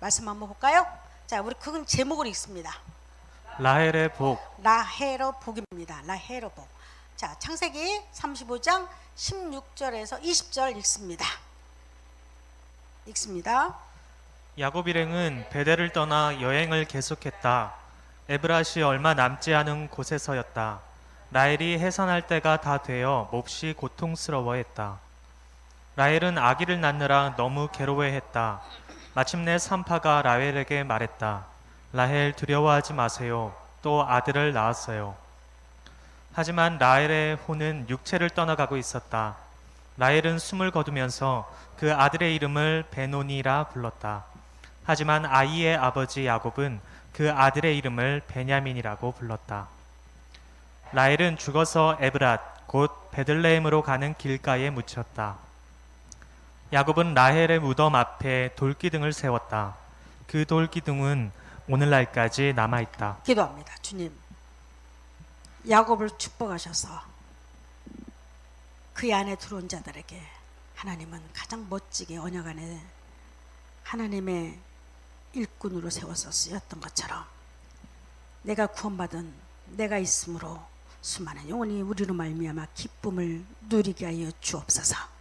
말씀 한번 볼까요? 자, 우리 그 제목을 읽습니다. 라헬의 복. 라헬의 복입니다. 라헬의 복. 자, 창세기 35장 16절에서 20절 읽습니다. 야곱 일행은 베델을 떠나 여행을 계속했다. 에브랏이 얼마 남지 않은 곳에서였다. 라헬이 해산할 때가 다 되어 몹시 고통스러워했다. 라헬은 아기를 낳느라 너무 괴로워했다. 마침내 산파가 라헬에게 말했다. 라헬, 두려워하지 마세요. 또 아들을 낳았어요. 하지만 라헬의 혼은 육체를 떠나가고 있었다. 라헬은 숨을 거두면서 그 아들의 이름을 베노니라 불렀다. 하지만 아이의 아버지 야곱은 그 아들의 이름을 베냐민이라고 불렀다. 라헬은 죽어서 에브랏 곧 베들레헴으로 가는 길가에 묻혔다. 야곱은 라헬의 무덤 앞에 돌기둥을 세웠다. 그 돌기둥은 오늘날까지 남아있다. 기도합니다. 주님, 야곱을 축복하셔서 그 안에 들어온 자들에게 하나님은 가장 멋지게 언약 안에 하나님의 일꾼으로 세워서 쓰였던 것처럼 내가 구원받은 내가 있으므로 수많은 영혼이 우리로 말미암아 기쁨을 누리게 하여 주옵소서.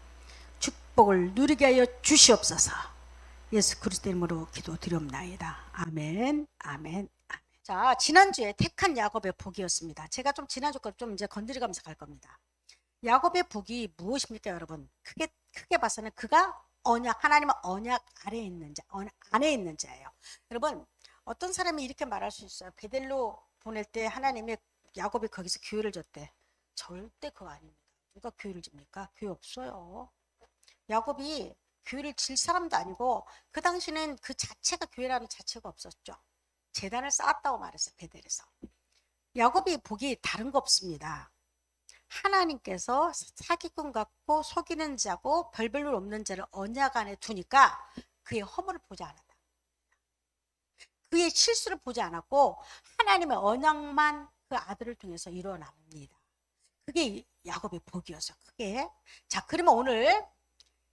축복을 누리게 하여 주시옵소서. 예수 그리스도 이름으로 기도드리옵나이다. 아멘, 아멘, 아멘. 자, 지난주에 택한 야곱의 복이었습니다. 제가 좀 지난주 거 좀 이제 건드려가면서 갈 겁니다. 야곱의 복이 무엇입니까, 여러분? 크게 봐서는 그가 하나님의 언약 아래에 있는 자, 안에 있는 자예요. 여러분, 어떤 사람이 이렇게 말할 수 있어요. 베델로 보낼 때 하나님이 야곱이 거기서 기회를 줬대. 절대 그거 아닙니다. 누가 기회를 줍니까? 기회 없어요. 야곱이 교회를 질 사람도 아니고 그 당시는 그 자체가 교회라는 자체가 없었죠. 제단을 쌓았다고 말했어요. 베델에서. 야곱이 복이 다른 거 없습니다. 하나님께서 사기꾼 같고 속이는 자고 별별로 없는 자를 언약 안에 두니까 그의 허물을 보지 않았다. 그의 실수를 보지 않았고 하나님의 언약만 그 아들을 통해서 일어납니다. 그게 야곱의 복이어서 크게. 자, 그러면 오늘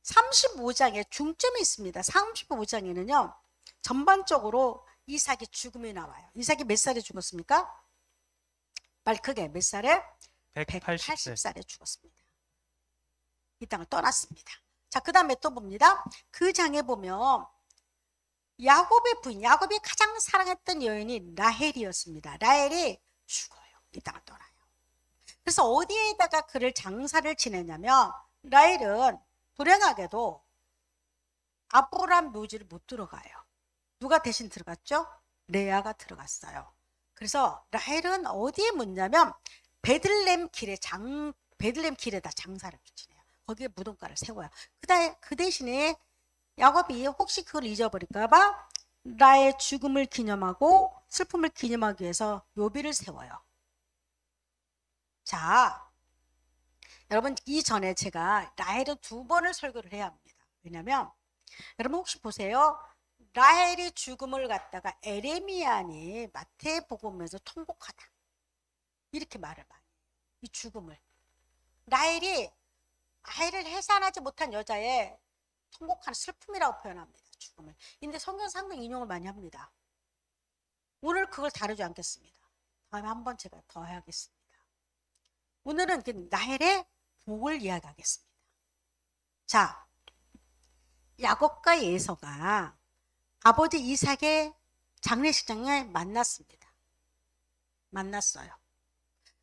35장에 중점이 있습니다. 35장에는요 전반적으로 이삭의 죽음이 나와요. 이삭이 몇 살에 죽었습니까? 빨리 크게. 몇 살에? 180살에 죽었습니다. 이 땅을 떠났습니다. 자, 그 다음에 또 봅니다. 그 장에 보면 야곱의 부인, 야곱이 가장 사랑했던 여인이 라헬이었습니다. 라헬이 죽어요. 이 땅을 떠나요. 그래서 어디에다가 그를 장사를 지내냐면 라헬은 불행하게도 아브람 묘지를 못 들어가요. 누가 대신 들어갔죠? 레아가 들어갔어요. 그래서 라헬은 어디에 묻냐면 베들레헴 길에다 장사를 지내요. 거기에 무덤가를 세워요. 그 대신에 야곱이 혹시 그걸 잊어버릴까봐 라헬의 죽음을 기념하고 슬픔을 기념하기 위해서 묘비를 세워요. 자, 여러분, 이전에 제가 라헬은 2번을 설교를 해야 합니다. 왜냐면 여러분 혹시 보세요. 라헬이 죽음을 갖다가 에레미야니 마태복음에서 통곡하다 이렇게 말을 많이 해요. 이 죽음을 라헬이 아이를 해산하지 못한 여자의 통곡하는 슬픔이라고 표현합니다. 죽음을. 근데 성경 상당 인용을 많이 합니다. 오늘 그걸 다루지 않겠습니다. 다음에 한번 제가 더 해야겠습니다. 오늘은 라헬의 복을 이야기하겠습니다. 자, 야곱과 에서가 아버지 이삭의 장례식장에 만났어요.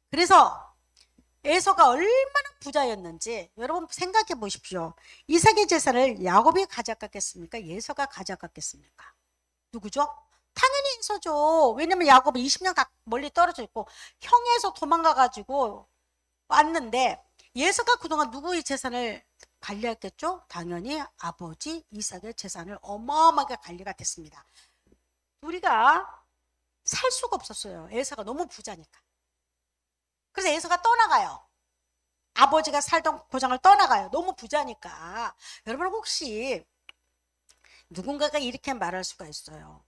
그래서 에서가 얼마나 부자였는지 여러분 생각해 보십시오. 이삭의 재산을 야곱이 가져갔겠습니까? 에서가 가져갔겠습니까? 누구죠? 당연히 에서죠. 왜냐면 야곱은 20년 멀리 떨어져 있고 형에서 도망가가지고 왔는데 에서가 그동안 누구의 재산을 관리했겠죠? 당연히 아버지 이삭의 재산을 어마어마하게 관리가 됐습니다. 우리가 살 수가 없었어요. 에서가 너무 부자니까. 그래서 에서가 떠나가요. 아버지가 살던 고장을 떠나가요. 너무 부자니까. 여러분 혹시 누군가가 이렇게 말할 수가 있어요.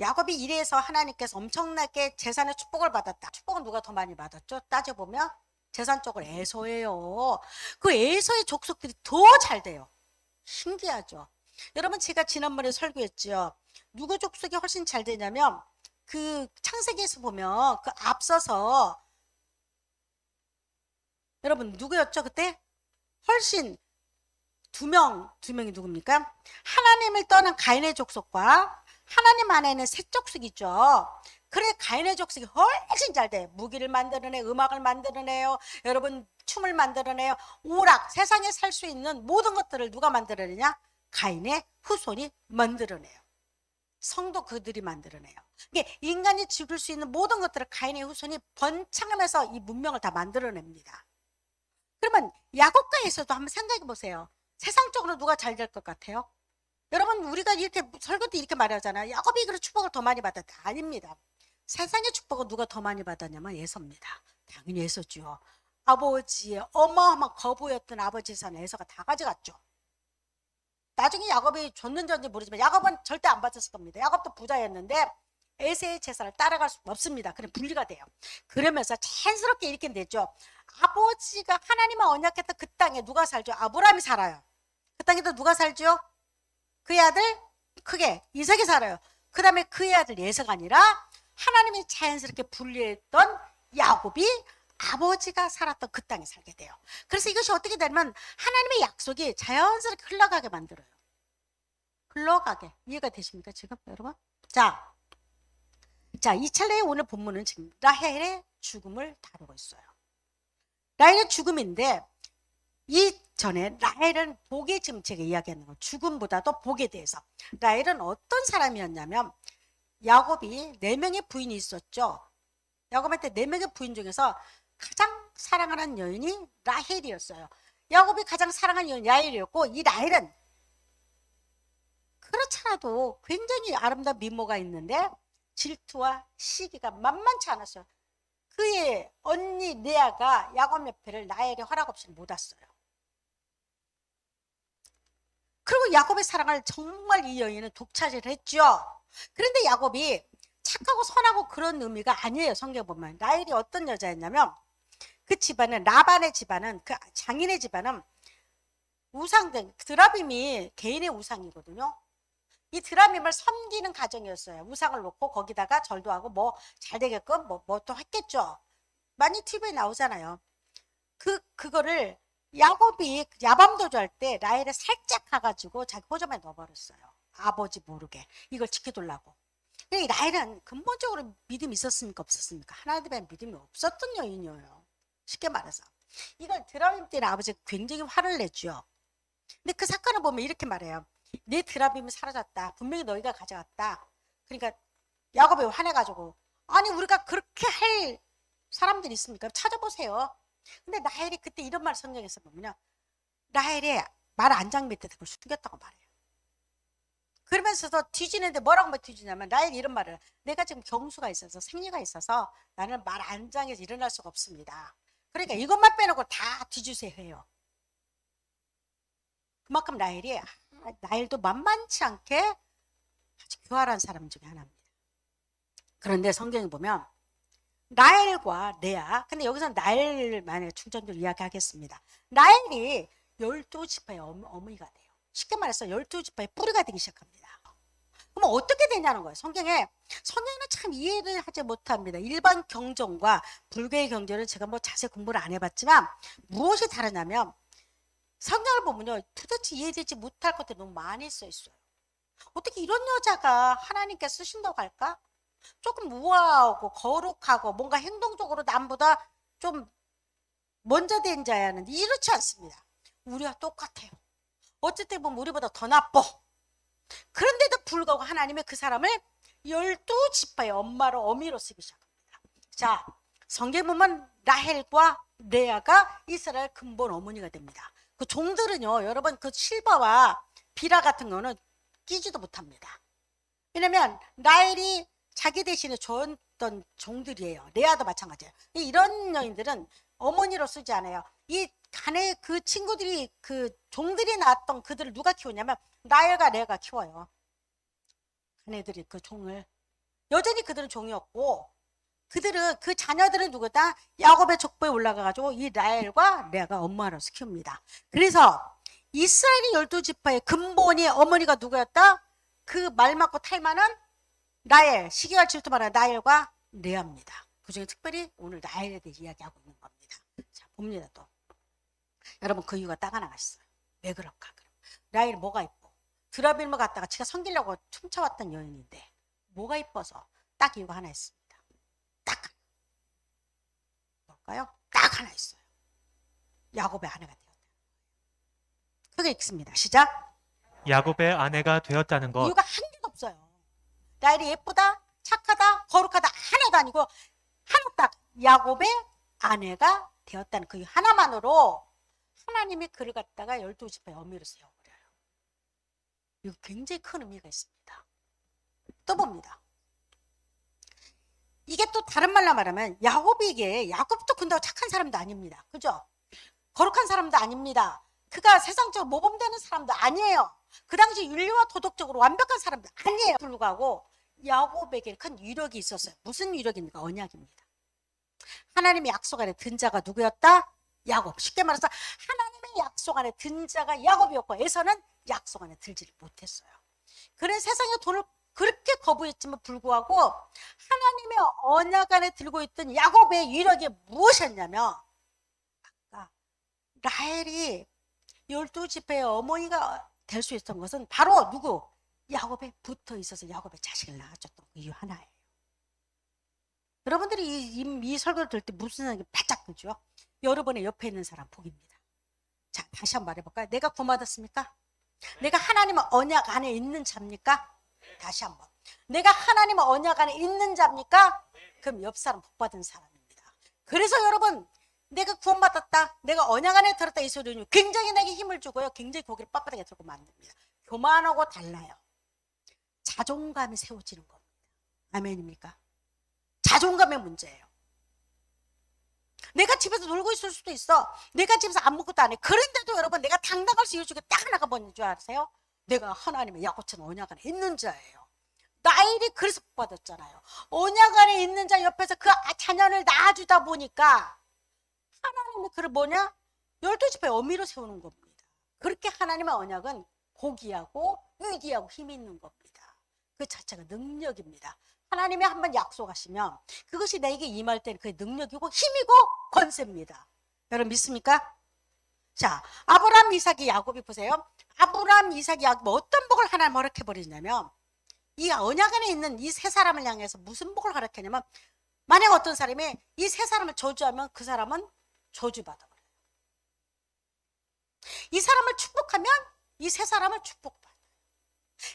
야곱이 이래서 하나님께서 엄청나게 재산의 축복을 받았다. 축복은 누가 더 많이 받았죠? 따져보면 재산적으로 에서예요. 그 에서의 족속들이 더 잘 돼요. 신기하죠? 여러분 제가 지난번에 설교했죠. 누구 족속이 훨씬 잘 되냐면 그 창세기에서 보면 그 앞서서 여러분 누구였죠 그때? 훨씬 두 명이 누굽니까? 하나님을 떠난 가인의 족속과 하나님 안에는 셋 족속이 있죠. 그래 가인의 족속이 훨씬 잘 돼. 무기를 만들어내, 음악을 만들어내요. 여러분 춤을 만들어내요. 오락, 세상에 살 수 있는 모든 것들을 누가 만들어내냐? 가인의 후손이 만들어내요. 성도 그들이 만들어내요. 이게 인간이 지을 수 있는 모든 것들을 가인의 후손이 번창하면서 이 문명을 다 만들어냅니다. 그러면 야곱과 에서도 한번 생각해 보세요. 세상적으로 누가 잘 될 것 같아요? 여러분 우리가 이렇게 설교 때 이렇게 말하잖아요. 야곱이 그런 축복을 더 많이 받았다. 아닙니다. 세상의 축복을 누가 더 많이 받았냐면 에서입니다. 당연히 에서죠. 아버지의 어마어마한 거부였던 아버지 산 에서가 다 가져갔죠. 나중에 야곱이 줬는지 모르지만 야곱은 절대 안 받았을 겁니다. 야곱도 부자였는데 에서의 제사를 따라갈 수 없습니다. 그냥 분리가 돼요. 그러면서 자연스럽게 이렇게 되죠. 아버지가 하나님과 언약했던 그 땅에 누가 살죠? 아브라함이 살아요. 그 땅에도 누가 살죠? 그의 아들 크게 이삭이 살아요. 그 다음에 그의 아들 예서가 아니라 하나님이 자연스럽게 분리했던 야곱이 아버지가 살았던 그 땅에 살게 돼요. 그래서 이것이 어떻게 되면 하나님의 약속이 자연스럽게 흘러가게 만들어요. 흘러가게. 이해가 되십니까 지금 여러분? 자, 이 찰나의 오늘 본문은 지금 라헬의 죽음을 다루고 있어요. 라헬의 죽음인데 이전에 라헬은 복에 지금 제가 이야기하는 거 죽음보다도 복에 대해서 라헬은 어떤 사람이었냐면 야곱이 4명의 부인이 있었죠. 야곱한테 4명의 부인 중에서 가장 사랑하는 여인이 라헬이었어요. 야곱이 가장 사랑하는 여인이 라헬이었고 이 라헬은 그렇잖아도 굉장히 아름다운 미모가 있는데 질투와 시기가 만만치 않았어요. 그의 언니 레아가 야곱 옆에를 라헬의 허락 없이 못 왔어요. 그리고 야곱의 사랑을 정말 이 여인은 독차지를 했죠. 그런데 야곱이 착하고 선하고 그런 의미가 아니에요. 성경 보면 라헬이 어떤 여자였냐면 그 집안은 라반의 집안은 그 장인의 집안은 우상등 드라빔이 개인의 우상이거든요. 이 드라밈을 섬기는 가정이었어요. 우상을 놓고 거기다가 절도 하고 뭐 잘 되게끔 뭐 또 했겠죠. 많이 TV에 나오잖아요. 그거를 야곱이 야밤도주할 때 라헬을 살짝 가가지고 자기 호점에 넣어버렸어요. 아버지 모르게 이걸 지켜두려고. 라헬은 근본적으로 믿음이 있었습니까 없었습니까? 하나님에 믿음이 없었던 여인이에요. 쉽게 말해서 이걸 드라빔 때는 아버지가 굉장히 화를 내죠. 근데 그 사건을 보면 이렇게 말해요. 내 드라빔이 사라졌다. 분명히 너희가 가져갔다. 그러니까 야곱이 화내가지고 아니 우리가 그렇게 할 사람들이 있습니까? 찾아보세요. 근데 라헬이 그때 이런 말 성경에서 보면요. 라헬이 말 안장 밑에 그걸 숨겼다고 말해요. 그러면서도 뒤지는데 뭐라고 뒤지냐면 라헬이 이런 말을 내가 지금 경수가 있어서 생리가 있어서 나는 말 안장에서 일어날 수가 없습니다. 그러니까 이것만 빼놓고 다 뒤주세요 해요. 그만큼 라헬도 만만치 않게 아주 교활한 사람 중에 하나입니다. 그런데 성경에 보면 라헬과 레아, 근데 여기서는 라헬만의 충전적으로 이야기하겠습니다. 라헬이 12지파의 어머니가 돼요. 쉽게 말해서 12지파의 뿌리가 되기 시작합니다. 그럼 어떻게 되냐는 거예요. 성경에는 참 이해를 하지 못합니다. 일반 경전과 불교의 경전은 제가 뭐 자세히 공부를 안 해봤지만 무엇이 다르냐면 성경을 보면요. 도대체 이해되지 못할 것들이 너무 많이 써 있어요. 어떻게 이런 여자가 하나님께 쓰신다고 할까? 조금 우아하고 거룩하고 뭔가 행동적으로 남보다 좀 먼저 된 자야 하는데 이렇지 않습니다. 우리와 똑같아요. 어쨌든 보면 우리보다 더 나빠. 그런데도 불구하고 하나님의 그 사람을 12지파의 어미로 쓰기 시작합니다. 자, 성경에 보면 라헬과 레아가 이스라엘 근본 어머니가 됩니다. 그 종들은요, 여러분 그 실버와 비라 같은 거는 끼지도 못합니다. 왜냐면 라헬이 자기 대신에 줬던 종들이에요. 레아도 마찬가지예요. 이런 여인들은 어머니로 쓰지 않아요. 이 간에 그 친구들이 그 종들이 낳았던 그들을 누가 키우냐면 라헬과 레아가 키워요. 간애들이 그 종을. 여전히 그들은 종이었고 그들은 그 자녀들은 누구다? 야곱의 족보에 올라가가지고 이 라헬과 레아가 엄마로서 키웁니다. 그래서 이스라엘의 12지파의 근본이 어머니가 누구였다? 그 말 맞고 탈만은 라헬, 시기와 질투만한 라헬과 레아입니다. 그중에 특별히 오늘 라헬에 대해 이야기하고 있는 겁니다. 자, 봅니다. 또 여러분, 그 이유가 딱 하나가 있어요. 왜 그럴까? 라헬 뭐가 이뻐? 드라빌모 갔다가 지가 섬기려고 춤춰왔던 여인인데 뭐가 이뻐서? 딱 이유가 하나 있습니다. 딱 하나. 뭘까요? 딱 하나 있어요. 야곱의 아내가 되었다. 크게 읽습니다. 시작. 야곱의 아내가 되었다는 것. 이유가 한 개도 없어요. 라헬이 예쁘다, 착하다, 거룩하다 하나도 아니고 하나 딱 야곱의 아내가 되었다는 그 이유 하나만으로 하나님이 그를 갖다가 12지파의 어미로 세워버려요. 이거 굉장히 큰 의미가 있습니다. 또 봅니다. 이게 또 다른 말로 말하면 야곱도 근데 착한 사람도 아닙니다. 그죠? 거룩한 사람도 아닙니다. 그가 세상적으로 모범되는 사람도 아니에요. 그 당시 윤리와 도덕적으로 완벽한 사람도 아니에요. 불구하고 야곱에게 큰 위력이 있었어요. 무슨 위력입니까? 언약입니다. 하나님의 약속 안에 든 자가 누구였다? 야곱. 쉽게 말해서 하나님의 약속 안에 든 자가 야곱이었고 에서는 약속 안에 들지를 못했어요. 그래 세상의 돈을 그렇게 거부했지만 불구하고 하나님의 언약 안에 들고 있던 야곱의 위력이 무엇이었냐면 아까 라헬이 12지파의 어머니가 될 수 있었던 것은 바로 누구? 야곱에 붙어 있어서 야곱의 자식을 낳아줬던 그 이유 하나예요. 여러분들이 이 설교를 들을 때 무슨 생각이 바짝 들죠? 여러분의 옆에 있는 사람 복입니다. 자, 다시 한번 말해볼까요? 내가 구원받았습니까? 내가 하나님의 언약 안에 있는 자입니까? 다시 한번. 내가 하나님의 언약 안에 있는 자입니까? 그럼 옆 사람 복받은 사람입니다. 그래서 여러분, 내가 구원받았다, 내가 언약 안에 들었다 이 소리는 굉장히 내게 힘을 주고요. 굉장히 고개를 빳빳하게 들고 만듭니다. 교만하고 달라요. 자존감이 세워지는 겁니다. 아멘입니까? 자존감의 문제예요. 내가 집에서 놀고 있을 수도 있어. 내가 집에서 아무것도 안 해. 그런데도 여러분, 내가 당당할 수 있는 중에 딱 하나가 뭔지 아세요? 내가 하나님의 야곱처럼 언약 안에 있는 자예요. 라헬이 그래서 복받았잖아요. 언약 안에 있는 자 옆에서 그 자녀를 낳아주다 보니까 하나님이 그를 뭐냐? 12지파의 어미로 세우는 겁니다. 그렇게 하나님의 언약은 고귀하고 위대하고 힘이 있는 겁니다. 그 자체가 능력입니다. 하나님이 한번 약속하시면 그것이 내게 임할 때는 그의 능력이고 힘이고 권세입니다. 여러분 믿습니까? 자, 아브라함, 이삭이, 야곱이 보세요. 아브라함, 이삭이, 야곱 어떤 복을 하나님 허락해버리냐면 이 언약 안에 있는 이 세 사람을 향해서 무슨 복을 허락했냐면 만약 어떤 사람이 이 세 사람을 저주하면 그 사람은 저주받아버려요. 이 사람을 축복하면 이 세 사람을 축복받아요.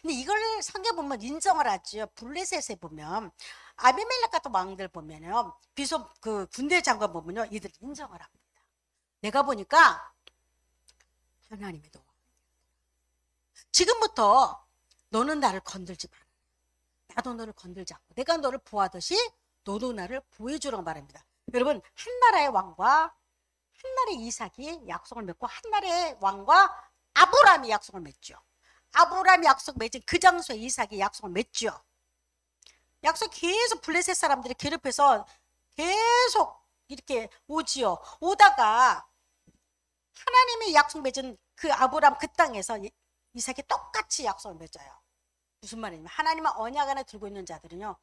근데 이걸 성경 보면 인정을 하죠. 블레셋에 보면 아비멜렉 같은 왕들 보면요, 비숍 그 군대 장관 보면요, 이들 인정을 합니다. 내가 보니까 하나님의 도와. 지금부터 너는 나를 건들지 마라. 나도 너를 건들지 않고 내가 너를 보하듯이 너도 나를 보여주라고 말합니다. 여러분, 한 나라의 왕과 한 나라의 이삭이 약속을 맺고 한 나라의 왕과 아브라함이 약속을 맺죠. 아브라함이 약속 맺은 그 장소에 이삭이 약속을 맺죠. 약속 계속 블레셋 사람들이 괴롭혀서 계속 이렇게 오지요. 오다가 하나님이 약속 맺은 그 아브라함 그 땅에서 이삭이 똑같이 약속을 맺어요. 무슨 말이냐면 하나님의 언약 안에 들고 있는 자들은요,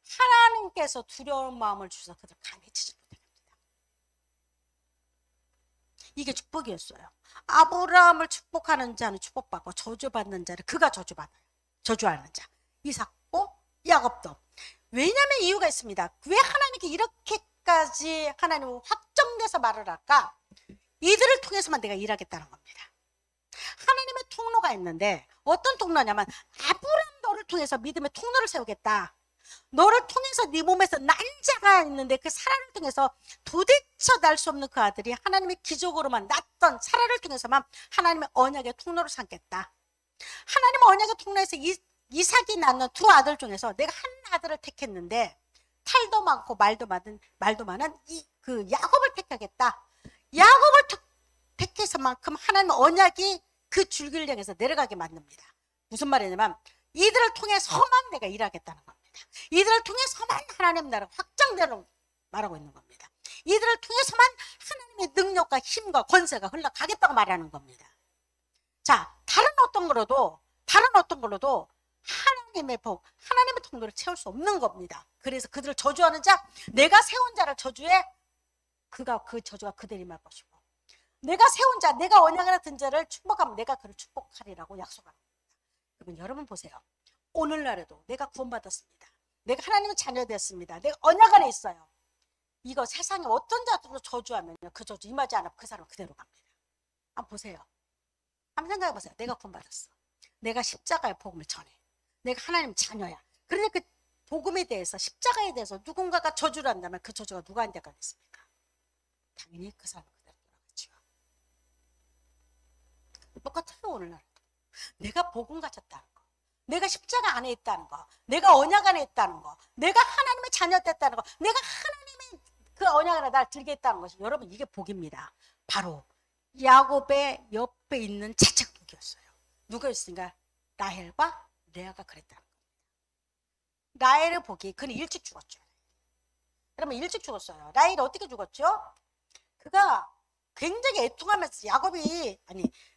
하나님께서 두려운 마음을 주셔서 그들 감해치지 못합니다. 이게 축복이었어요. 아브라함을 축복하는 자는 축복받고 저주받는 자를 그가 저주받아요. 저주하는 자 이삭도 야곱도. 왜냐하면 이유가 있습니다. 왜 하나님께 이렇게까지 하나님은 확정돼서 말을 할까? 이들을 통해서만 내가 일하겠다는 겁니다. 하나님의 통로가 있는데 어떤 통로냐면 아브라함 너를 통해서 믿음의 통로를 세우겠다. 너를 통해서 네 몸에서 난 자가 있는데 그 사라를 통해서 도대체 날 수 없는 그 아들이 하나님의 기적으로만 났던 사라를 통해서만 하나님의 언약의 통로를 삼겠다. 하나님의 언약의 통로에서 이삭이 낳는 두 아들 중에서 내가 한 아들을 택했는데 탈도 많고 말도 많은 그 야곱을 택하겠다. 야곱을 택해서만큼 하나님의 언약이 그 줄기를 향해서 내려가게 만듭니다. 무슨 말이냐면 이들을 통해서만 내가 일하겠다는 겁니다. 이들을 통해서만 하나님 나라가 확장되는 말하고 있는 겁니다. 이들을 통해서만 하나님의 능력과 힘과 권세가 흘러가겠다고 말하는 겁니다. 자, 다른 어떤 걸로도 하나님의 복, 하나님의 통로를 채울 수 없는 겁니다. 그래서 그들을 저주하는 자, 내가 세운 자를 저주해 그가 그 저주가 그들이 말 것이고, 내가 세운 자, 내가 언약을 든 자를 축복하면 내가 그를 축복하리라고 약속합니다. 그러면 여러분 보세요. 오늘날에도 내가 구원받았습니다. 내가 하나님의 자녀 됐습니다. 내가 언약 안에 있어요. 이거 세상에 어떤 자들로 저주하면요, 그 저주 임하지 않으면 그 사람은 그대로 갑니다. 한번 보세요. 한번 생각해 보세요. 내가 구원받았어. 내가 십자가의 복음을 전해. 내가 하나님 자녀야. 그런데 그 복음에 대해서, 십자가에 대해서 누군가가 저주를 한다면 그 저주가 누구한테 가겠습니까? 당연히 그 사람은 그대로 돌아가죠. 똑같아요. 오늘날도 내가 복음 가졌다는 거, 내가 십자가 안에 있다는 거, 내가 언약 안에 있다는 거, 내가 하나님의 자녀 됐다는 거, 내가 하나님의 그 언약 안에 날 들게 했다는 것이, 여러분 이게 복입니다. 바로 야곱의 옆에 있는 채찍 복이었어요. 누가 있으니까? 라헬과 레아가 그랬다는 겁니다. 라헬의 복이, 그는 일찍 죽었죠. 그러면 일찍 죽었어요. 라헬이 어떻게 죽었죠? 그가 굉장히 애통하면서,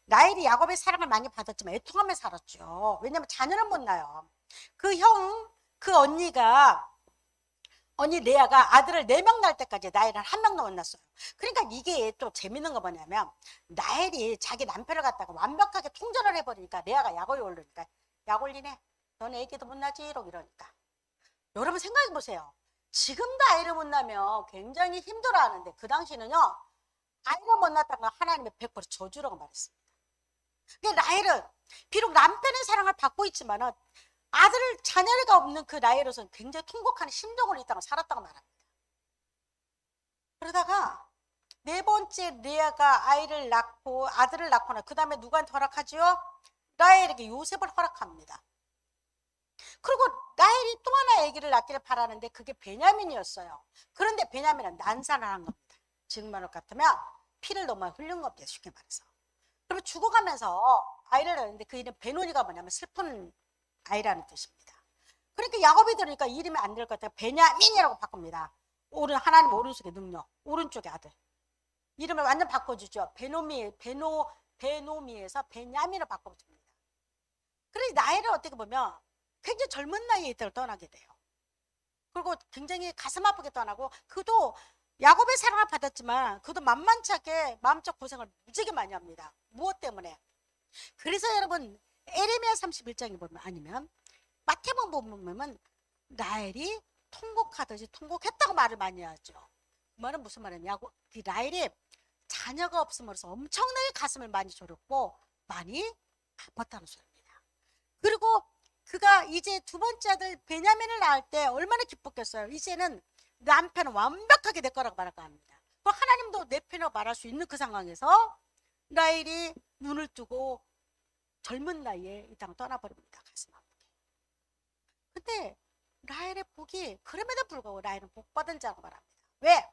라헬이 야곱의 사랑을 많이 받았지만 애통하며 살았죠. 왜냐하면 자녀는 못 낳아요. 그 언니 레아가 아들을 4명 낳을 때까지 라헬은 1명도 못 낳았어요. 그러니까 이게 또 재밌는 거 뭐냐면, 라헬이 자기 남편을 갖다가 완벽하게 통제를 해버리니까 레아가 약 올리니까, 약 올리네, 너네 애기도 못 낳지, 이러니까. 여러분 생각해 보세요. 지금도 아이를 못 낳으면 굉장히 힘들어하는데, 그 당시는요, 아이를 못 낳았다는 건 하나님의 100% 저주라고 말했습니다. 그러니까 라헬은 비록 남편의 사랑을 받고 있지만은 자녀가 없는 그 라헬로서는 굉장히 통곡하는 심정으로 이 땅을 살았다고 말합니다. 그러다가 4번째 레아가 아들을 낳거나 그 다음에 누구한테 허락하죠? 라헬에게 요셉을 허락합니다. 그리고 라헬이 또 하나 아기를 낳기를 바라는데 그게 베냐민이었어요. 그런데 베냐민은 난산을 한 겁니다. 지금 말로 같으면 피를 너무 흘린 겁니다. 쉽게 말해서. 그러면 죽어가면서 아이를 낳았는데 그 이름 베노니가 뭐냐면 슬픈 아이라는 뜻입니다. 그러니까 야곱이 들으니까 이름이 안 될 것 같아요. 베냐민이라고 바꿉니다. 하나님 오른쪽에 능력, 오른쪽에 아들. 이름을 완전 바꿔주죠. 베노미에서 베냐민을 바꿔줍니다. 그래서 나이를 어떻게 보면 굉장히 젊은 나이에 이 땅을 떠나게 돼요. 그리고 굉장히 가슴 아프게 떠나고, 그도 야곱의 사랑을 받았지만 그도 만만치 않게 마음적 고생을 무지하게 많이 합니다. 무엇 때문에? 그래서 여러분 에레미야 31장에 보면, 아니면 마태복음 보면 라헬이 통곡하듯이 통곡했다고 말을 많이 하죠. 그 말은 무슨 말이냐? 라헬이 자녀가 없음으로써 엄청나게 가슴을 많이 졸였고 많이 아팠다는 소리입니다. 그리고 그가 이제 2번째 아들 베냐민을 낳을 때 얼마나 기뻤겠어요. 이제는 남편은 완벽하게 내 거라고 말할까 합니다. 하나님도 내 편이라고 말할 수 있는 그 상황에서 라헬이 눈을 뜨고 젊은 나이에 이 땅을 떠나버립니다. 가슴 아프게. 근데 라헬의 복이, 그럼에도 불구하고 라헬은 복받은 자라고 말합니다. 왜?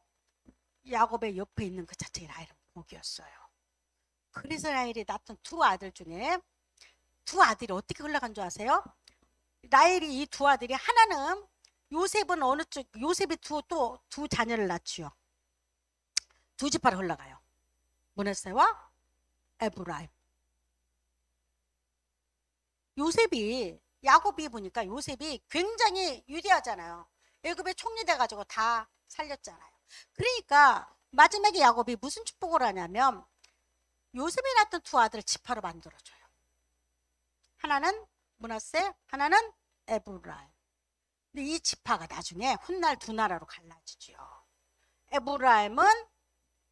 야곱의 옆에 있는 그 자체가 라헬은 복이었어요. 그래서 라헬이 낳던 2아들 중에 2아들이 어떻게 흘러간 줄 아세요? 라헬이 이 2아들이, 하나는 요셉은 요셉이 두 자녀를 낳지요. 2지파로 흘러가요. 므낫세와 에브라임. 야곱이 보니까 요셉이 굉장히 위대하잖아요. 애굽에 총리돼가지고 다 살렸잖아요. 그러니까 마지막에 야곱이 무슨 축복을 하냐면, 요셉이 낳던 2아들을 지파로 만들어줘요. 하나는 므낫세, 하나는 에브라임. 근데 이 지파가 나중에 훗날 2나라로 갈라지죠. 에브라임은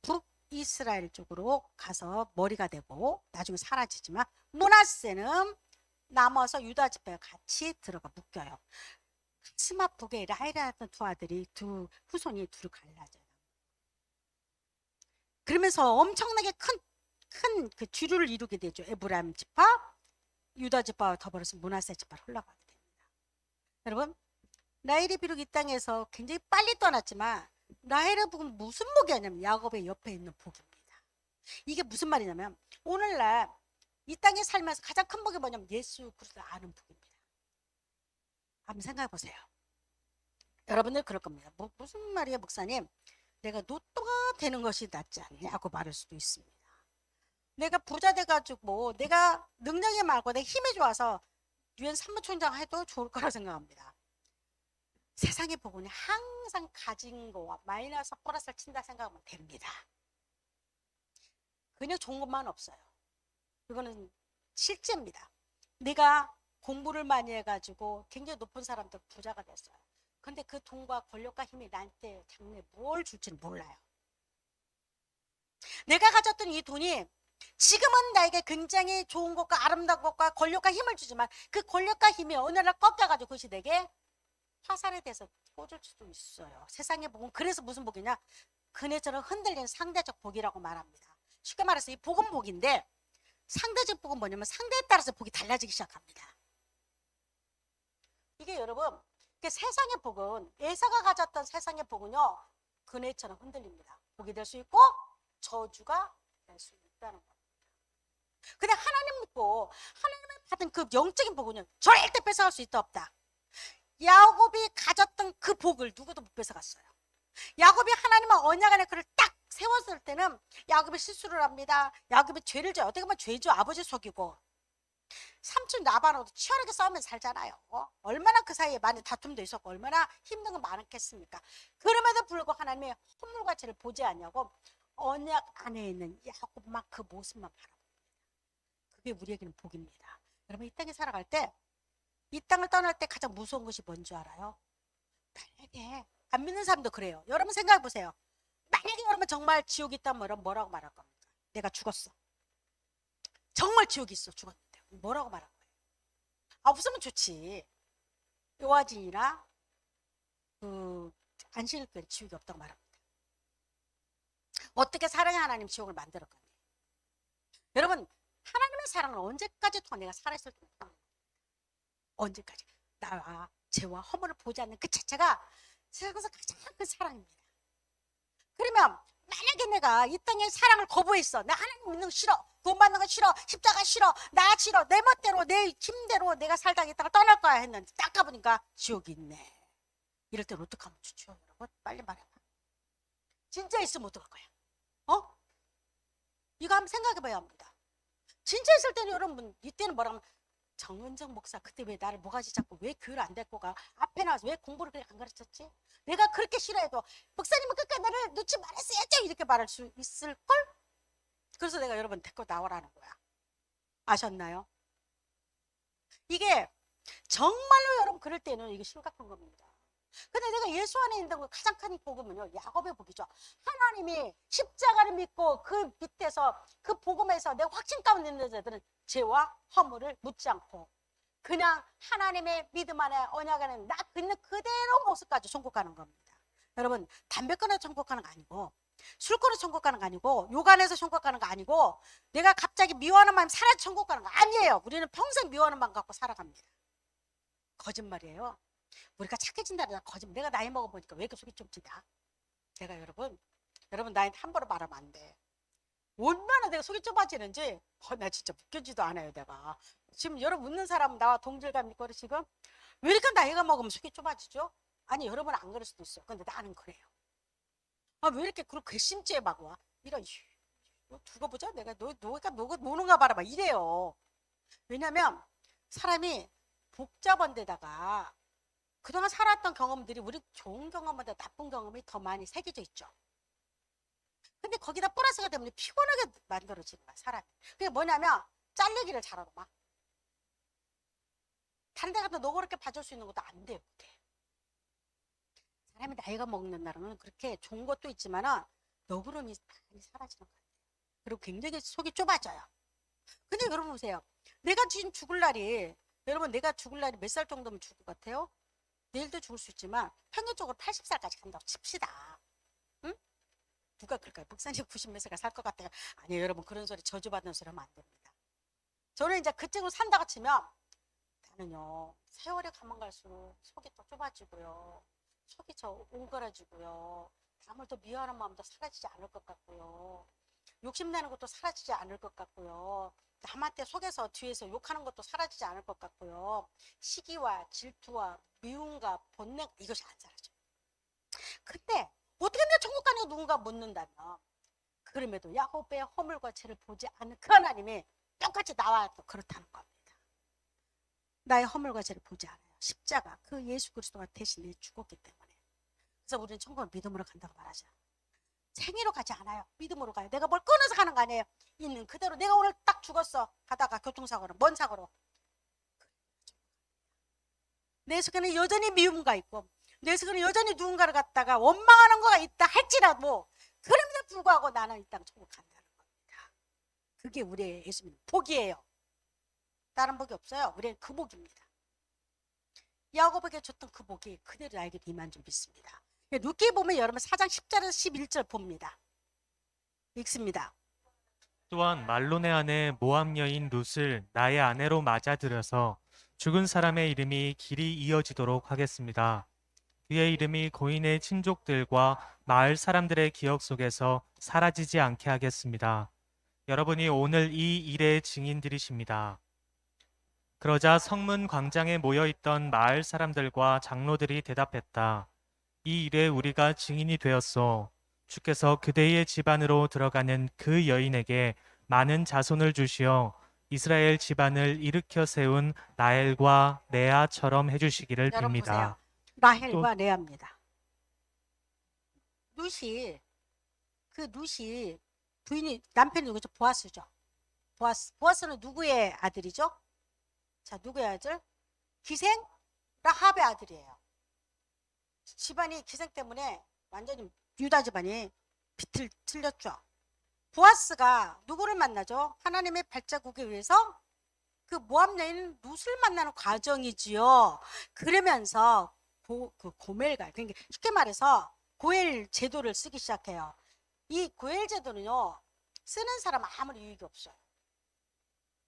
북이스라엘 쪽으로 가서 머리가 되고 나중에 사라지지만, 므낫세는 남아서 유다 지파에 같이 들어가 묶여요. 가슴 아프게 라헬이었던 2아들이, 후손이 둘이 갈라져요. 그러면서 엄청나게 큰 그 주류를 이루게 되죠. 에브라임 지파, 유다 지파와 더불어서 므낫세 지파로 흘러가게 됩니다. 여러분, 라헬이 비록 이 땅에서 굉장히 빨리 떠났지만 라헬의 복은 무슨 복이냐면 야곱의 옆에 있는 복입니다. 이게 무슨 말이냐면, 오늘날 이 땅에 살면서 가장 큰 복이 뭐냐면 예수 그리스도를 아는 복입니다. 한번 생각해 보세요. 여러분들 그럴 겁니다. 무슨 말이에요, 목사님? 내가 로또가 되는 것이 낫지 않냐고 말할 수도 있습니다. 내가 부자 돼가지고 내가 능력이 많고 내 힘이 좋아서 유엔 사무총장 해도 좋을 거라 생각합니다. 세상의 복은 항상 가진 거와 마이너스 플러스를 친다 생각하면 됩니다. 그냥 좋은 것만 없어요. 이거는 실제입니다. 내가 공부를 많이 해가지고 굉장히 높은 사람들 부자가 됐어요. 근데 그 돈과 권력과 힘이 나한테 장래 뭘 줄지는 몰라요. 내가 가졌던 이 돈이 지금은 나에게 굉장히 좋은 것과 아름다운 것과 권력과 힘을 주지만 그 권력과 힘이 어느 날 꺾여가지고 그것이 내게 화살에 대해서 꽂을 수도 있어요. 세상의 복은 그래서 무슨 복이냐? 그네처럼 흔들리는 상대적 복이라고 말합니다. 쉽게 말해서 이 복은 복인데 상대적 복은 뭐냐면 상대에 따라서 복이 달라지기 시작합니다. 이게 여러분 세상의 복은 예사가 가졌던 세상의 복은요 그네처럼 흔들립니다. 복이 될 수 있고 저주가 될 수 있다는 겁니다. 근데 하나님 믿고 하나님을 받은 그 영적인 복은요 절대 뺏어갈 수 있다 없다. 야곱이 가졌던 그 복을 누구도 못 뺏어갔어요. 야곱이 하나님과 언약 안에 그를 딱 세웠을 때는 야곱이 실수를 합니다. 야곱이 죄를 져요. 어떻게 보면 죄죠. 아버지 속이고 삼촌 라반하고도 치열하게 싸우면서 살잖아요. 얼마나 그 사이에 많이 다툼도 있었고 얼마나 힘든 건 많았겠습니까. 그럼에도 불구하고 하나님이 허물과 죄를 보지 않냐고 언약 안에 있는 야곱만 그 모습만 바라봅니다. 그게 우리에게는 복입니다. 여러분 이 땅에 살아갈 때 이 땅을 떠날 때 가장 무서운 것이 뭔지 알아요? 만약에 안 믿는 사람도 그래요. 여러분 생각해 보세요. 만약에 여러분 정말 지옥이 있다면 뭐라고 말할 겁니까? 내가 죽었어. 정말 지옥이 있어. 죽었는데 뭐라고 말할 거예요? 아 없으면 좋지. 요아진이나 그 안식일교회 지옥이 없다고 말합니다. 어떻게 사랑의 하나님 지옥을 만들었거니? 여러분 하나님의 사랑을 언제까지 동안 내가 살아있을 때 언제까지? 나와 죄와 허물을 보지 않는 그 자체가 세상에서 가장 큰 사랑입니다. 그러면 만약에 내가 이 땅에 사랑을 거부했어. 나 하나님 믿는 거 싫어. 구원받는 거 싫어. 십자가 싫어. 나 싫어. 내 멋대로 내 힘대로 내가 살다가 이 땅을 떠날 거야 했는데 딱 가보니까 지옥이 있네. 이럴 때는 어떡하면 좋죠 여러분? 빨리 말해봐. 진짜 있으면 어떡할 거야? 이거 한번 생각해봐야 합니다. 진짜 있을 때는 여러분 이때는 뭐라면 정은정 목사 그때 왜 나를 모가지 잡고 왜 교회를 안 데리고 가? 앞에 나와서 왜 공부를 그렇게 안 가르쳤지? 내가 그렇게 싫어해도 목사님은 끝까지 나를 놓지 말았어야죠 이렇게 말할 수 있을걸? 그래서 내가 여러분 데리고 나오라는 거야. 아셨나요? 이게 정말로 여러분 그럴 때는 이게 심각한 겁니다. 근데 내가 예수 안에 있는 거 가장 큰 복음은요 야곱의 복이죠. 하나님이 십자가를 믿고 그 밑에서 그 복음에서 내 확신 가운데 있는 자들은 죄와 허물을 묻지 않고 그냥 하나님의 믿음 안에 언약 안에 나 있는 그대로 모습 가지고 천국 가는 겁니다. 여러분 담배 끊어 천국 가는 거 아니고 술 끊어 천국 가는 거 아니고 요간에서 천국 가는 거 아니고 내가 갑자기 미워하는 마음 사라져 천국 가는 거 아니에요. 우리는 평생 미워하는 마음 갖고 살아갑니다. 거짓말이에요. 우리가 착해진다는 거짓말. 내가 나이 먹어보니까 왜 이렇게 속이 좁지다. 내가 여러분 나한테 함부로 말하면 안 돼. 얼마나 내가 속이 좁아지는지 나 진짜 웃겨지도 않아요. 내가 지금 여러분 웃는 사람 나와 동질감 있고 지금 왜 이렇게 나이가 먹으면 속이 좁아지죠? 아니 여러분은 안 그럴 수도 있어요. 근데 나는 그래요. 왜 이렇게 그런 괘씸죄 막 와? 이런 두고 보자. 내가 너가 노는가 봐라 막 이래요. 왜냐면 사람이 복잡한 데다가 그동안 살았던 경험들이 우리 좋은 경험보다 나쁜 경험이 더 많이 새겨져 있죠. 근데 거기다 플러스가 되면 피곤하게 만들어지는 거야 사람이. 그게 뭐냐면 잘리기를 잘하고 막 다른 데 가서 너그럽게 봐줄 수 있는 것도 안 돼요. 사람이 나이가 먹는 날은 그렇게 좋은 것도 있지만은 너그러움이 많이 사라지는 것 같아요. 그리고 굉장히 속이 좁아져요. 근데 여러분 보세요. 내가 지금 죽을 날이 여러분 내가 죽을 날이 몇 살 정도면 죽을 것 같아요? 내일도 죽을 수 있지만 평균적으로 80살까지 간다고 칩시다. 응? 누가 그럴까요? 목사님 90몇 살까지 살 것 같아요. 아니에요 여러분 그런 소리 저주받는 소리 하면 안 됩니다. 저는 이제 그쯤으로 산다고 치면 나는요 세월이 가면 갈수록 속이 더 좁아지고요. 속이 저 옹골해지고요. 남을 더 미워하는 마음도 사라지지 않을 것 같고요. 욕심내는 것도 사라지지 않을 것 같고요. 남한테 속에서 뒤에서 욕하는 것도 사라지지 않을 것 같고요. 시기와 질투와 미움과 본능 이것이 안 사라져요. 근데 어떻게 내가 천국 가냐고 누군가 묻는다면 그럼에도 야곱의 허물과 죄를 보지 않는 그 하나님이 똑같이 나와 또 그렇다는 겁니다. 나의 허물과 죄를 보지 않아요. 십자가 그 예수 그리스도가 대신에 죽었기 때문에. 그래서 우리는 천국을 믿음으로 간다고 말하죠. 생의로 가지 않아요. 믿음으로 가요. 내가 뭘 끊어서 가는 거 아니에요. 있는 그대로 내가 오늘 딱 죽었어. 가다가 교통사고로 뭔 사고로. 내 속에는 여전히 미움가 있고 내 속에는 여전히 누군가를 갖다가 원망하는 거가 있다 할지라도 그럼에도 불구하고 나는 이 땅 천국 간다는 겁니다. 그게 우리의 예수님 복이에요. 다른 복이 없어요. 우리는 그 복입니다. 야고보에게 줬던 그 복이 그대로 나에게도 임한 줄 믿습니다. 루키 보면 여러분 4장 10절에서 11절 봅니다. 읽습니다. 또한 말론의 아내 모압 여인 룻을 나의 아내로 맞아들여서 죽은 사람의 이름이 길이 이어지도록 하겠습니다. 그의 이름이 고인의 친족들과 마을 사람들의 기억 속에서 사라지지 않게 하겠습니다. 여러분이 오늘 이 일의 증인들이십니다. 그러자 성문 광장에 모여있던 마을 사람들과 장로들이 대답했다. 이 일에 우리가 증인이 되었소. 주께서 그대의 집안으로 들어가는 그 여인에게 많은 자손을 주시어 이스라엘 집안을 일으켜 세운 라헬과 레아처럼 해주시기를 여러분 보세요. 빕니다. 라헬과 레아입니다. 룻이 부인이 남편이 누구죠? 보아스죠. 보아스는 누구의 아들이죠? 자, 누구의 아들? 기생 라합의 아들이에요. 집안이 기생 때문에 완전히 유다 집안이 비틀렸죠. 보아스가 누구를 만나죠? 하나님의 발자국에 의해서 그 모압 여인 룻을 만나는 과정이지요. 그러면서 그 고멜가, 그러니까 쉽게 말해서 고엘 제도를 쓰기 시작해요. 이 고엘 제도는요, 쓰는 사람은 아무리 유익이 없어요.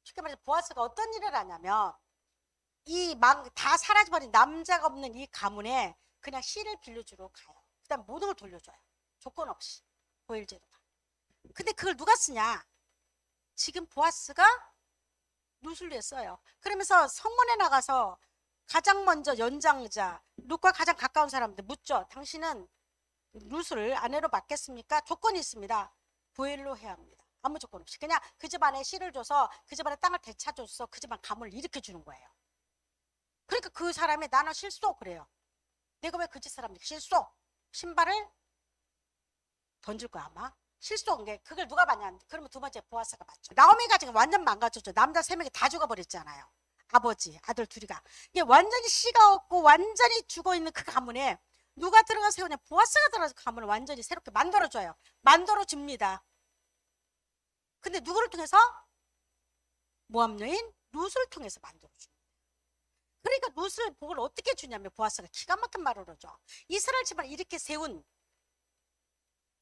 쉽게 말해서 보아스가 어떤 일을 하냐면 다 사라져버린 남자가 없는 이 가문에 그냥 씨를 빌려주러 가요. 그다음 모든 걸 돌려줘요. 조건 없이. 고엘 제도가. 근데 그걸 누가 쓰냐? 지금 보아스가 룻을 냈어요. 그러면서 성문에 나가서 가장 먼저 연장자, 룻과 가장 가까운 사람들 묻죠. 당신은 룻을 아내로 맡겠습니까? 조건이 있습니다. 고엘로 해야 합니다. 아무 조건 없이. 그냥 그 집안에 씨를 줘서 그 집안에 땅을 되찾아줘서 그 집안 가문을 일으켜 주는 거예요. 그러니까 그 사람이 나는 실소 그래요. 내가 왜 그 집 사람들 실소? 신발을 던질 거야 아마. 실수한 게 그걸 누가 봤냐? 그러면 두 번째 보아스가 봤죠. 나오미가 지금 완전 망가졌죠. 남자 3명이 다 죽어버렸잖아요. 아버지, 아들 둘이가. 이게 완전히 씨가 없고 완전히 죽어있는 그 가문에 누가 들어가서 세우냐? 보아스가 들어가서 가문을 완전히 새롭게 만들어줘요. 만들어줍니다. 근데 누구를 통해서? 모압 여인 룻을 통해서 만들어줍니다. 그러니까 룻을 복을 어떻게 주냐면 보아스가 기가 막힌 말을 하죠. 이스라엘 집안을 이렇게 세운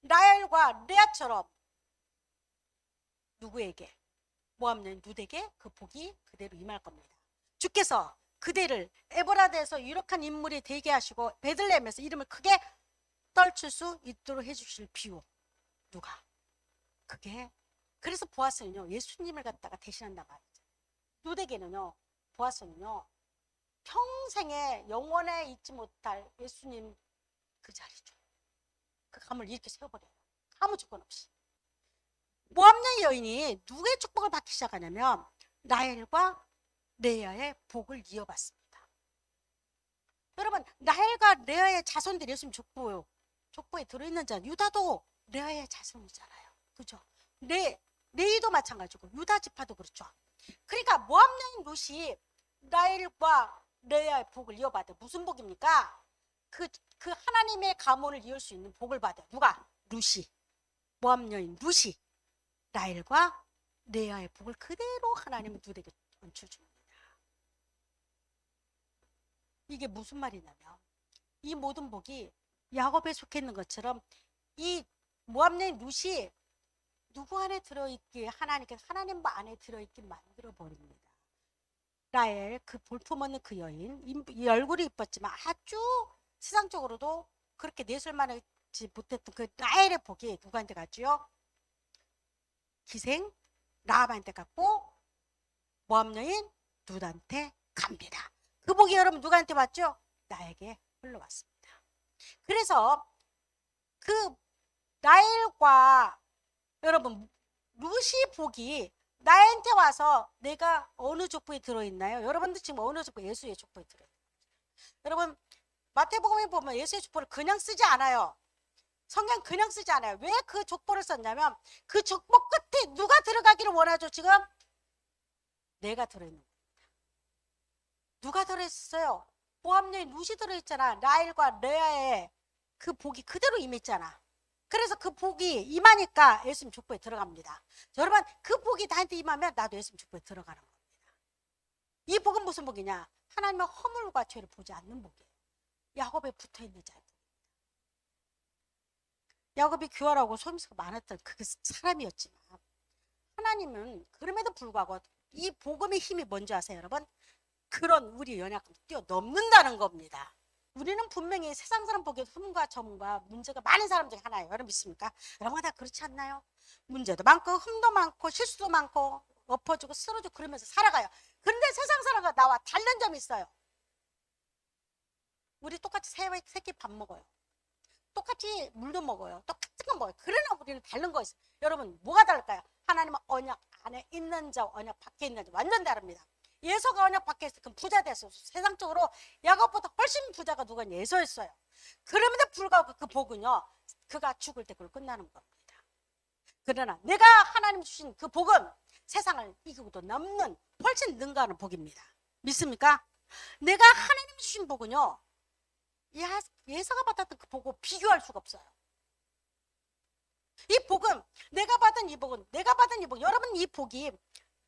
라헬과 레아처럼 누구에게? 모압 여인 룻에게 그 복이 그대로 임할 겁니다. 주께서 그대를 에브라드에서 유력한 인물이 되게 하시고 베들레헴에서 이름을 크게 떨칠 수 있도록 해주실 비유. 누가? 그게 그래서 보아스는요 예수님을 갖다가 대신한단 말이죠. 룻에게는요 보아스는요 평생에 영원에 잊지 못할 예수님 그 자리죠. 그 가문을 이렇게 세워버려요. 아무 조건 없이. 모압 여인이 누구의 축복을 받기 시작하냐면 라헬과 레아의 복을 이어받습니다. 여러분 라헬과 레아의 자손들이 예수님 족보에 들어있는 자 유다도 레아의 자손이잖아요. 그죠? 레이도 마찬가지고 유다 지파도 그렇죠. 그러니까 모압 여인 룻이 라헬과 레아의 복을 이어받아. 무슨 복입니까? 그 하나님의 가문을 이을 수 있는 복을 받아요. 누가? 룻이. 모압 여인 룻이 라헬과 레아의 복을 그대로 하나님은 룻에게 얹혀줍니다. 이게 무슨 말이냐면 이 모든 복이 야곱에 속해 있는 것처럼 이 모압 여인 룻이 누구 안에 들어있기에 하나님께서 하나님 안에 들어있게 만들어버립니다. 라헬 그 볼품없는 그 여인 이 얼굴이 이뻤지만 아주 세상적으로도 그렇게 내술만하지 못했던 그 라헬의 복이 누구한테 갔지요? 기생 라합한테 갔고 모압 여인 룻한테 갑니다. 그 복이 여러분 누구한테 왔죠? 나에게 흘러왔습니다. 그래서 그 라헬과 여러분 룻이 복이 나한테 와서 내가 어느 족보에 들어있나요? 여러분들 지금 어느 족보? 예수의 족보에 들어있나요? 여러분 마태복음에 보면 예수의 족보를 그냥 쓰지 않아요. 성경 그냥 쓰지 않아요. 왜 그 족보를 썼냐면 그 족보 끝에 누가 들어가기를 원하죠? 지금 내가 들어있는 거예요. 누가 들어있어요? 모함녀인 룻이 들어있잖아. 라헬과 레아의 그 복이 그대로 임했잖아. 그래서 그 복이 임하니까 예수님 족보에 들어갑니다. 여러분 그 복이 나한테 임하면 나도 예수님 족보에 들어가는 겁니다. 이 복은 무슨 복이냐? 하나님의 허물과 죄를 보지 않는 복이에요. 야곱에 붙어있는 자의 복입니다. 야곱이 교활하고 소임수가 많았던 그 사람이었지만 하나님은 그럼에도 불구하고 이 복음의 힘이 뭔지 아세요 여러분? 그런 우리 연약함을 뛰어넘는다는 겁니다. 우리는 분명히 세상 사람 보기에도 흠과 점과 문제가 많은 사람 중에 하나예요. 여러분 믿습니까? 여러분 다 그렇지 않나요? 문제도 많고 흠도 많고 실수도 많고 엎어지고 쓰러지고 그러면서 살아가요. 그런데 세상 사람과 나와 다른 점이 있어요. 우리 똑같이 새끼 밥 먹어요. 똑같이 물도 먹어요. 똑같은 거 먹어요. 그러나 우리는 다른 거 있어요. 여러분 뭐가 다를까요? 하나님은 언약 안에 있는 자, 언약 밖에 있는 자 완전 다릅니다. 예서가 언약 밖에 있을 때 부자 됐어요. 세상적으로 야곱보다 훨씬 부자가 누가 예서였어요. 그럼에도 불구하고 그 복은요, 그가 죽을 때 그걸 끝나는 겁니다. 그러나 내가 하나님 주신 그 복은 세상을 이기고도 넘는 훨씬 능가하는 복입니다. 믿습니까? 내가 하나님 주신 복은요, 예서가 받았던 그 복과 비교할 수가 없어요. 이 복은 내가 받은 이 복은 여러분 이 복이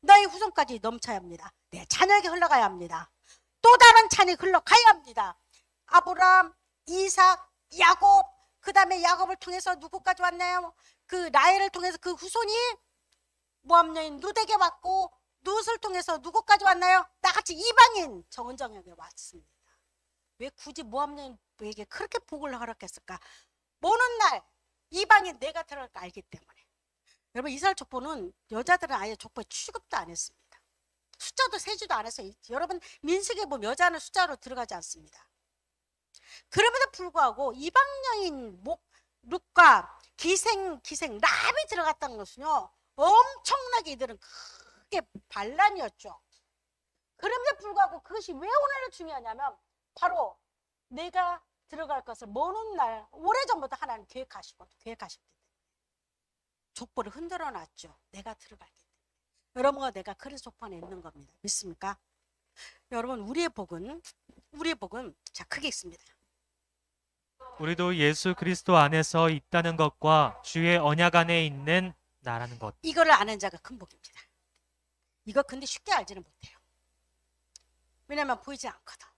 너의 후손까지 넘쳐야 합니다. 내 자녀에게 흘러가야 합니다. 또 다른 자녀에 흘러가야 합니다. 아브라함, 이삭, 야곱, 그 다음에 야곱을 통해서 누구까지 왔나요? 그 라헬을 통해서 그 후손이 모함여인 룻에게 왔고, 룻을 통해서 누구까지 왔나요? 나같이 이방인 정은정에게 왔습니다. 왜 굳이 모함여인에게 그렇게 복을 허락했을까? 모는 날 이방인 내가 들어갈 거 알기 때문에. 여러분 이스라엘 족보는 여자들은 아예 족보에 취급도 안 했습니다. 숫자도 세지도 않았어요. 여러분 민수기에 보면 여자는 숫자로 들어가지 않습니다. 그럼에도 불구하고 이방 여인 룻과 기생 랍이 들어갔다는 것은요 엄청나게 이들은 크게 반란이었죠. 그럼에도 불구하고 그것이 왜 오늘날 중요하냐면 바로 내가 들어갈 것을 모는 날 오래전부터 하나님 계획하셨기 때문에 족보를 흔들어 놨죠. 내가 들어갈기 때문에. 여러분과 내가 그래서 족보 안에 있는 겁니다. 믿습니까? 여러분 우리의 복은 자 크게 있습니다. 우리도 예수 그리스도 안에서 있다는 것과 주의 언약 안에 있는 나라는 것. 이거를 아는 자가 큰 복입니다. 이거 근데 쉽게 알지는 못해요. 왜냐면 보이지 않거든.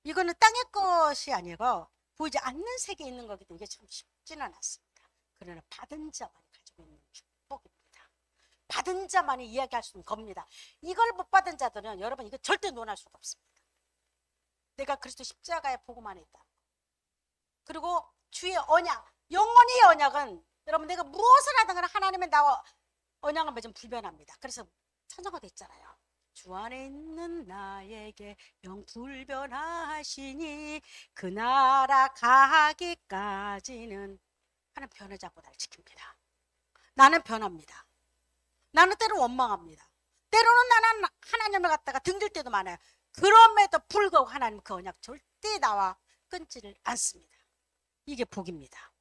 이거는 땅의 것이 아니고 보이지 않는 세계에 있는 거기 때문에 이게 참 쉽지는 않습니다. 그러나 받은 자만이 가지고 있는 축복입니다. 받은 자만이 이야기할 수 있는 겁니다. 이걸 못 받은 자들은 여러분 이거 절대 논할 수가 없습니다. 내가 그리스도 십자가의 복음 안에 있다. 그리고 주의 언약, 영원히 언약은 여러분 내가 무엇을 하든 간에 하나님의 나와 언약을 맺으면 불변합니다. 그래서 찬송가 됐잖아요. 주 안에 있는 나에게 영불변하시니 그 나라 가기까지는 하나님 변하지 않고 나를 지킵니다. 나는 변합니다. 나는 때로 원망합니다. 때로는 나는 하나님을 갖다가 등질 때도 많아요. 그럼에도 불구하고 하나님 그 언약 절대 나와 끊지를 않습니다. 이게 복입니다.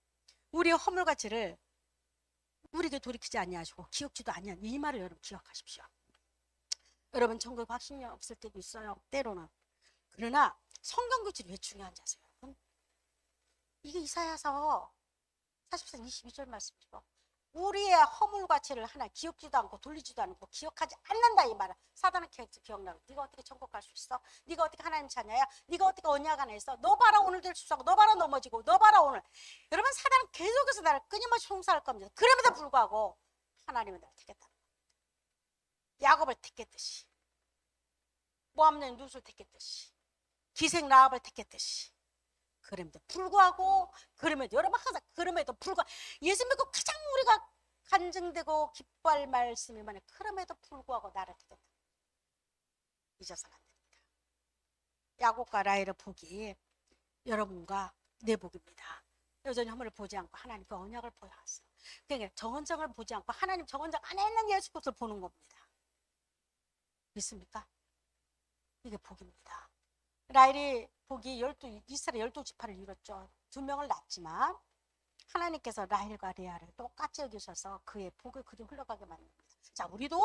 우리의 허물과 죄를 우리에게 돌이키지 아니하시고 기억지도 아니한 이 말을 여러분 기억하십시오. 여러분 천국 확신이 없을 때도 있어요. 때로는. 그러나 성경 교실이 왜 중요한지 아세요? 여러분? 이게 이사야서 44장 22절 말씀이죠. 우리의 허물과 죄를 하나 기억지도 않고 돌리지도 않고 기억하지 않는다 이 말은 사단은 기억나고 네가 어떻게 천국 갈 수 있어? 네가 어떻게 하나님 자녀야? 네가 어떻게 언약 안에 있어? 너 봐라 오늘 될 수하고 너 봐라 넘어지고 너 봐라 오늘. 여러분 사단은 계속해서 나를 끊임없이 총살할 겁니다. 그럼에도 불구하고 하나님은 나를 택했다. 야곱을 택했듯이 모함여인 룻을 택했듯이 기생 라합을 택했듯이 그럼에도 불구하고 여러분 항상 그럼에도 불구하고 예수 믿고 가장 우리가 간증되고 기뻐할 말씀이 많아요. 그럼에도 불구하고 나를 택했다. 잊어서는 안 됩니다. 야곱과 라헬의 복이 여러분과 내 복입니다. 여전히 허물을 보지 않고 하나님 그 언약을 보여왔어. 그러니까 정언정을 보지 않고 하나님 정언정 안에 있는 예수 그리스도를 보는 겁니다. 믿습니까? 이게 복입니다. 라헬이 복이 이스라엘 12지파를 이뤘죠. 2명을 낳았지만 하나님께서 라헬과 레아를 똑같이 여기셔서 그의 복을 그리 흘러가게 만듭니다. 자, 우리도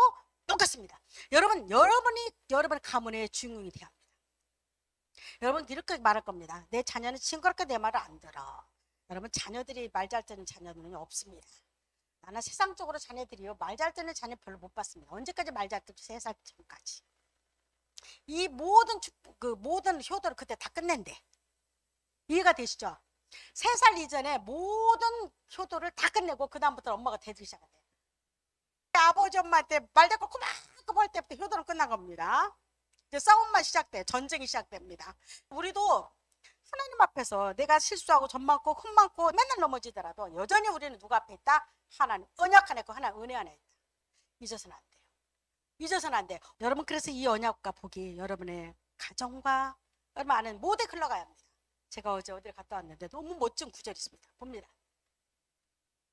똑같습니다. 여러분의 가문의 주인공이 되어야 합니다. 여러분 이렇게 말할 겁니다. 내 자녀는 징그럽게 내 말을 안 들어. 여러분 자녀들이 말 잘 듣는 자녀는 없습니다. 나는 세상적으로 자녀들이요 말 잘 듣는 자녀 별로 못 봤습니다. 언제까지 말 잘 듣죠? 3살 전까지. 이 모든 효도를 그때 다 끝낸대. 이해가 되시죠? 3살 이전에 모든 효도를 다 끝내고 그 다음부터 엄마가 대들기 시작한대. 아버지 엄마한테 말 잡고 그만큼 할 때부터 효도는 끝난 겁니다. 이제 싸움만 시작돼. 전쟁이 시작됩니다. 우리도 하나님 앞에서 내가 실수하고 점 많고 흠 많고 맨날 넘어지더라도 여전히 우리는 누가 앞에 있다? 하나님 언약 안에 있고 하나님 은혜 안에 있다. 잊어서는 안 돼요. 잊어서는 안 돼요. 여러분 그래서 이 언약과 복이 여러분의 가정과 여러분 안에 모두에 흘러가야 합니다. 제가 어제 어디를 갔다 왔는데 너무 멋진 구절이 있습니다. 봅니다.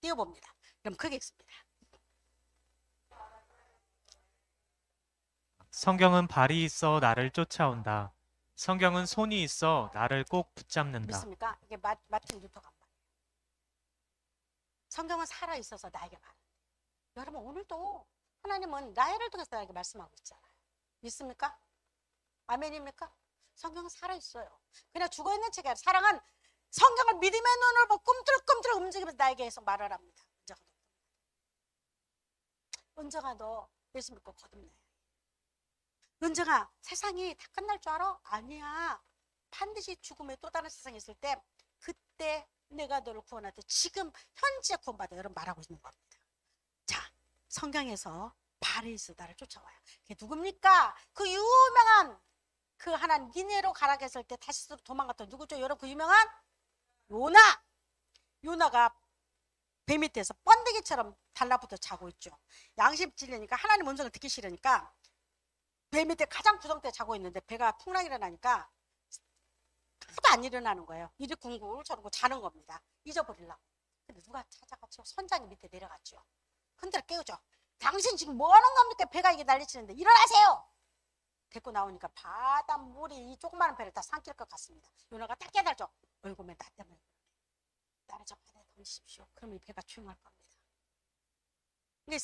띄워봅니다. 그럼 크게 읽습니다. 성경은 발이 있어 나를 쫓아온다. 성경은 손이 있어 나를 꼭 붙잡는다. 믿습니까? 이게 마틴 루터가 한 말이에요. 성경은 살아있어서 나에게 말합니다. 여러분 오늘도 하나님은 나를 통해서 나에게 말씀하고 있잖아요. 믿습니까? 아멘입니까? 성경은 살아있어요. 그냥 죽어있는 책이 아니라 사랑은 성경을 믿음의 눈으로 보고 꿈틀꿈틀 움직이면서 나에게 계속 말을 합니다. 은정아 너 예수 믿고 거듭나요. 은정아 세상이 다 끝날 줄 알아? 아니야. 반드시 죽음의 또 다른 세상이 있을 때 그때 내가 너를 구원할 때 지금 현재 구원받아 여러분 말하고 있는 겁니다. 자 성경에서 발이 있어 나를 쫓아와요. 그게 누굽니까? 그 유명한 그 하나님 니네로 가라겠을 때 다시스로 도망갔던 누구죠? 여러분 그 유명한 요나가 배 밑에서 번데기처럼 달라붙어 자고 있죠. 양심 찔리니까 하나님 음성을 듣기 싫으니까 배 밑에 가장 구성대 자고 있는데 배가 풍랑 일어나니까 하도 안 일어나는 거예요. 이리 궁굴 저러고 자는 겁니다. 잊어버리려고. 근데 누가 찾아가지고 선장이 밑에 내려갔죠. 흔들어 깨우죠. 당신 지금 뭐 하는 겁니까? 배가 이게 난리치는데 일어나세요. 데리고 나오니까 바닷물이 이 조그마한 배를 다 삼킬 것 같습니다. 요나가 딱 깨달죠. 얼굴에 나 때문에 나를 저 바다에 던지십시오. 그럼 이 배가 조용할 겁니다. 이게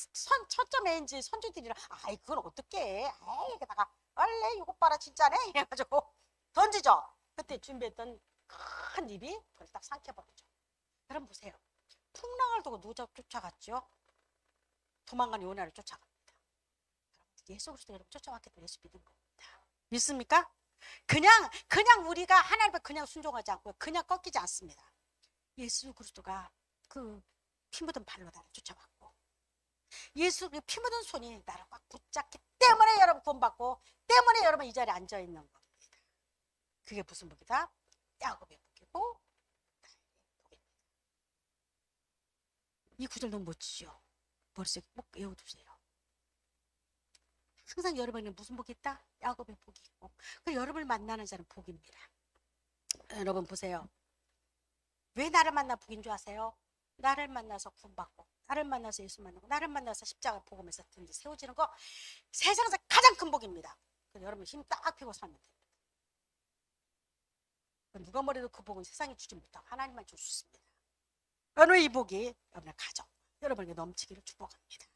첫점 A인지 선주들이라 아이 그건 어떻게 해? 아이 게다가 원래 이거 봐라 진짜네 이래가지고 던지죠. 그때 준비했던 큰 입이 그걸 딱 삼켜버리죠. 여러분 보세요. 풍랑을 두고 누가 쫓아갔죠? 도망간 요나를 쫓아갑니다. 예수 그리스도 여러분 쫓아왔기 때문에 예수 믿은 겁니다. 믿습니까? 그냥 우리가 하나님 앞에 그냥 순종하지 않고 그냥 꺾이지 않습니다. 예수 그리스도가 그 피 묻은 발로 나를 쫓아왔고 예수 그 피 묻은 손이 나를 꽉 붙잡기 때문에 여러분 구원받고 때문에 여러분 이 자리에 앉아 있는 겁니다. 그게 무슨 복이다? 야곱의 복이고 나의 복입니다. 이 구절 너무 멋지죠? 머릿속에 꼭 외워두세요. 항상 여러분에게 무슨 복이 있다? 야곱의 복이 있고 그 여러분을 만나는 자는 복입니다. 여러분 보세요. 왜 나를 만나 복인 줄 아세요? 나를 만나서 구원받고 나를 만나서 예수 만나고 나를 만나서 십자가 복음에서 든지 세워지는 거 세상에서 가장 큰 복입니다. 그래서 여러분 힘 딱 펴고 살면 됩니다. 누가 뭐래도 그 복은 세상이 주지 못하고 하나님만 줄 수 있습니다. 여러분 이 복이 여러분의 가정 여러분에게 넘치기를 축복합니다.